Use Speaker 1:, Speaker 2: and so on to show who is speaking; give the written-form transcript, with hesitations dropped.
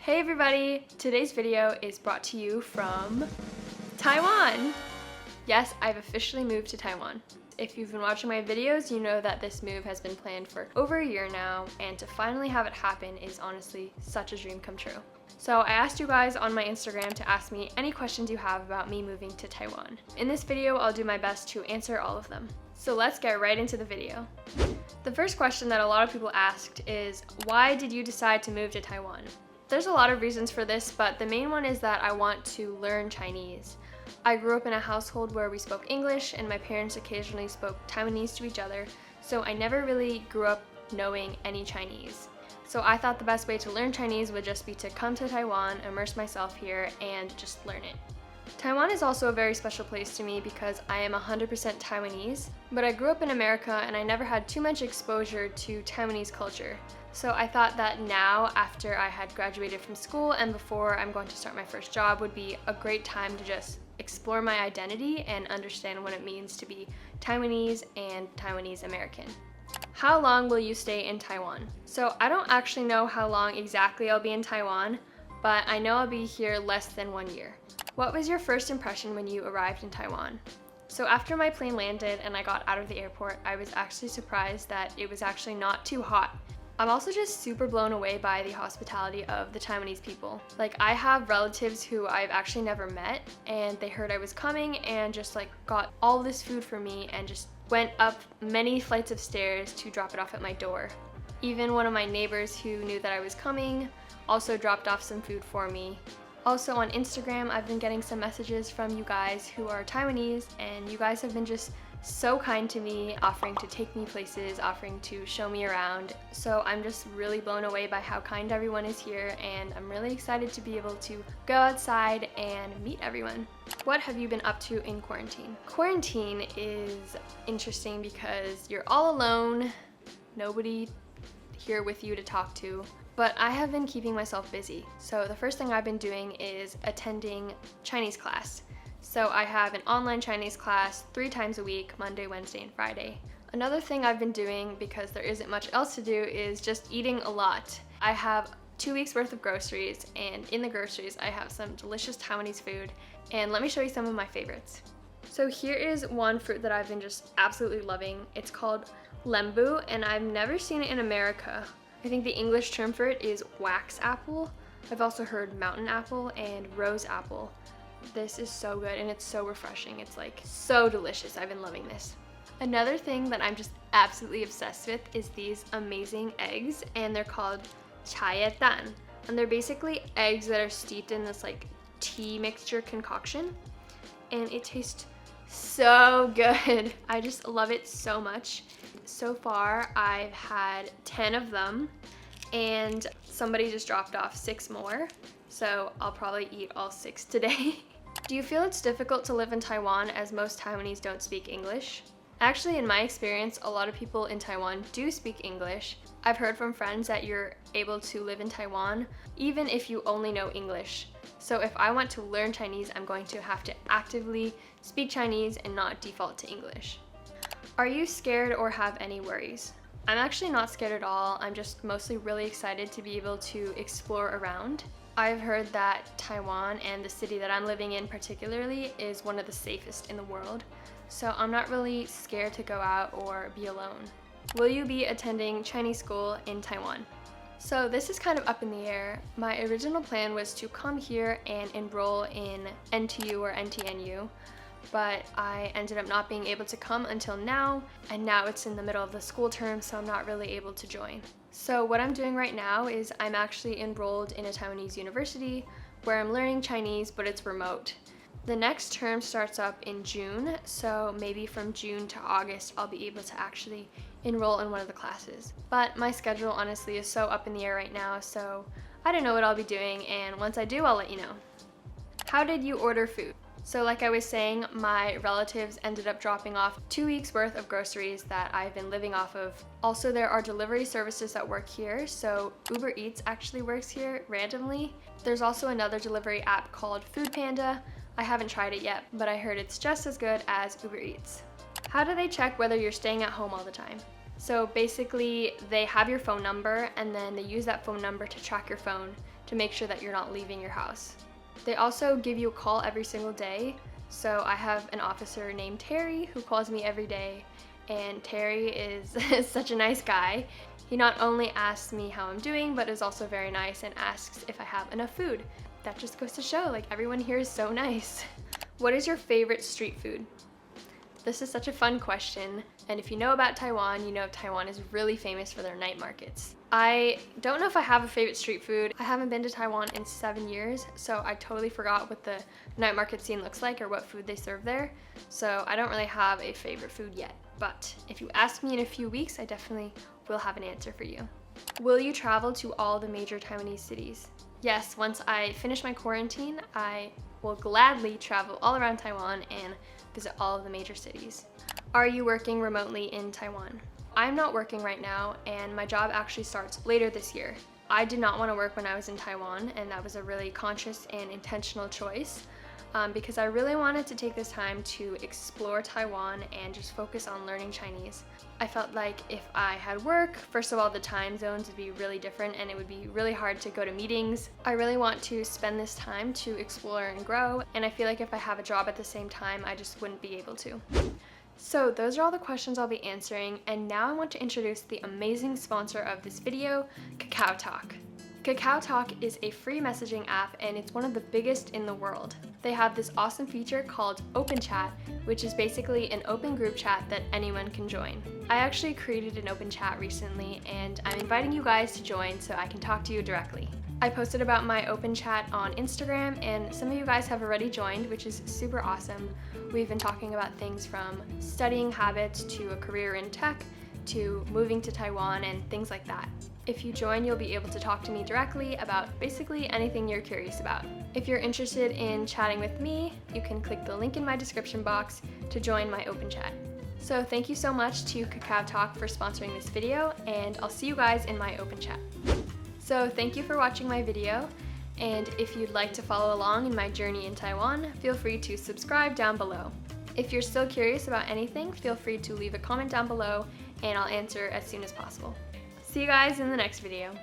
Speaker 1: Hey everybody! Today's video is brought to you from Taiwan! Yes, I've officially moved to Taiwan. If you've been watching my videos, you know that this move has been planned for over a year now, and to finally have it happen is honestly such a dream come true. So I asked you guys on my Instagram to ask me any questions you have about me moving to Taiwan. In this video, I'll do my best to answer all of them. So let's get right into the video. The first question that a lot of people asked is, why did you decide to move to Taiwan? There's a lot of reasons for this, but the main one is that I want to learn Chinese. I grew up in a household where we spoke English and my parents occasionally spoke Taiwanese to each other, so I never really grew up knowing any Chinese. So I thought the best way to learn Chinese would just be to come to Taiwan, immerse myself here, and just learn it. Taiwan is also a very special place to me because I am 100% Taiwanese, but I grew up in America and I never had too much exposure to Taiwanese culture. So I thought that now, after I had graduated from school and before I'm going to start my first job, would be a great time to just explore my identity and understand what it means to be Taiwanese and Taiwanese American. How long will you stay in Taiwan? So I don't actually know how long exactly I'll be in Taiwan, but I know I'll be here less than 1 year. What was your first impression when you arrived in Taiwan? So after my plane landed and I got out of the airport, I was actually surprised that it was actually not too hot. I'm also just super blown away by the hospitality of the Taiwanese people. Like, I have relatives who I've actually never met, and they heard I was coming and just got all this food for me and just went up many flights of stairs to drop it off at my door. Even one of my neighbors who knew that I was coming also dropped off some food for me. Also on Instagram, I've been getting some messages from you guys who are Taiwanese, and you guys have been just so kind to me, offering to take me places, offering to show me around. So I'm just really blown away by how kind everyone is here, and I'm really excited to be able to go outside and meet everyone. What have you been up to in quarantine? Quarantine is interesting because you're all alone, nobody here with you to talk to. But I have been keeping myself busy. So the first thing I've been doing is attending Chinese class. So I have an online Chinese class 3 times a week, Monday, Wednesday, and Friday. Another thing I've been doing, because there isn't much else to do, is just eating a lot. I have 2 weeks worth of groceries, and in the groceries I have some delicious Taiwanese food. And let me show you some of my favorites. So here is one fruit that I've been just absolutely loving. It's called lembu, and I've never seen it in America. I think the English term for it is wax apple. I've also heard mountain apple and rose apple. This is so good and it's so refreshing. It's so delicious. I've been loving this. Another thing that I'm just absolutely obsessed with is these amazing eggs, and they're called dan. And they're basically eggs that are steeped in this tea mixture concoction, and it tastes so good. I just love it so much. So far I've had 10 of them, and somebody just dropped off 6 more, so I'll probably eat all 6 today. Do you feel it's difficult to live in Taiwan as most Taiwanese don't speak English? Actually, in my experience, a lot of people in Taiwan do speak English. I've heard from friends that you're able to live in Taiwan even if you only know English. So if I want to learn Chinese, I'm going to have to actively speak Chinese and not default to English. Are you scared or have any worries? I'm actually not scared at all. I'm just mostly really excited to be able to explore around. I've heard that Taiwan, and the city that I'm living in particularly, is one of the safest in the world. So I'm not really scared to go out or be alone. Will you be attending Chinese school in Taiwan? So this is kind of up in the air. My original plan was to come here and enroll in NTU or NTNU, but I ended up not being able to come until now, and now it's in the middle of the school term, so I'm not really able to join. So what I'm doing right now is I'm actually enrolled in a Taiwanese university where I'm learning Chinese, but it's remote. The next term starts up in June, so maybe from June to August I'll be able to actually enroll in one of the classes. But my schedule honestly is so up in the air right now, so I don't know what I'll be doing, and once I do, I'll let you know. How did you order food? So like I was saying, my relatives ended up dropping off 2 weeks worth of groceries that I've been living off of. Also, there are delivery services that work here, so Uber Eats actually works here randomly. There's also another delivery app called Food Panda. I haven't tried it yet, but I heard it's just as good as Uber Eats. How do they check whether you're staying at home all the time? So basically, they have your phone number, and then they use that phone number to track your phone to make sure that you're not leaving your house. They also give you a call every single day. So I have an officer named Terry who calls me every day, and Terry is such a nice guy. He not only asks me how I'm doing, but is also very nice and asks if I have enough food. That just goes to show, like, everyone here is so nice. What is your favorite street food? This is such a fun question, and if you know about Taiwan, you know Taiwan is really famous for their night markets. I don't know if I have a favorite street food. I haven't been to Taiwan in 7 years, so I totally forgot what the night market scene looks like or what food they serve there. So I don't really have a favorite food yet. But if you ask me in a few weeks, I definitely will have an answer for you. Will you travel to all the major Taiwanese cities? Yes, once I finish my quarantine, I will gladly travel all around Taiwan and visit all of the major cities. Are you working remotely in Taiwan? I'm not working right now, and my job actually starts later this year. I did not want to work when I was in Taiwan, and that was a really conscious and intentional choice because I really wanted to take this time to explore Taiwan and just focus on learning Chinese. I felt like if I had work, first of all, the time zones would be really different and it would be really hard to go to meetings. I really want to spend this time to explore and grow, and I feel like if I have a job at the same time, I just wouldn't be able to. So those are all the questions I'll be answering, and now I want to introduce the amazing sponsor of this video, Cacao Talk. Cacao Talk is a free messaging app, and it's one of the biggest in the world. They have this awesome feature called Open Chat, which is basically an open group chat that anyone can join. I actually created an open chat recently, and I'm inviting you guys to join so I can talk to you directly. I posted about my open chat on Instagram, and some of you guys have already joined, which is super awesome. We've been talking about things from studying habits to a career in tech to moving to Taiwan and things like that. If you join, you'll be able to talk to me directly about basically anything you're curious about. If you're interested in chatting with me, you can click the link in my description box to join my open chat. So thank you so much to Cacao Talk for sponsoring this video, and I'll see you guys in my open chat. So thank you for watching my video, and if you'd like to follow along in my journey in Taiwan, feel free to subscribe down below. If you're still curious about anything, feel free to leave a comment down below and I'll answer as soon as possible. See you guys in the next video.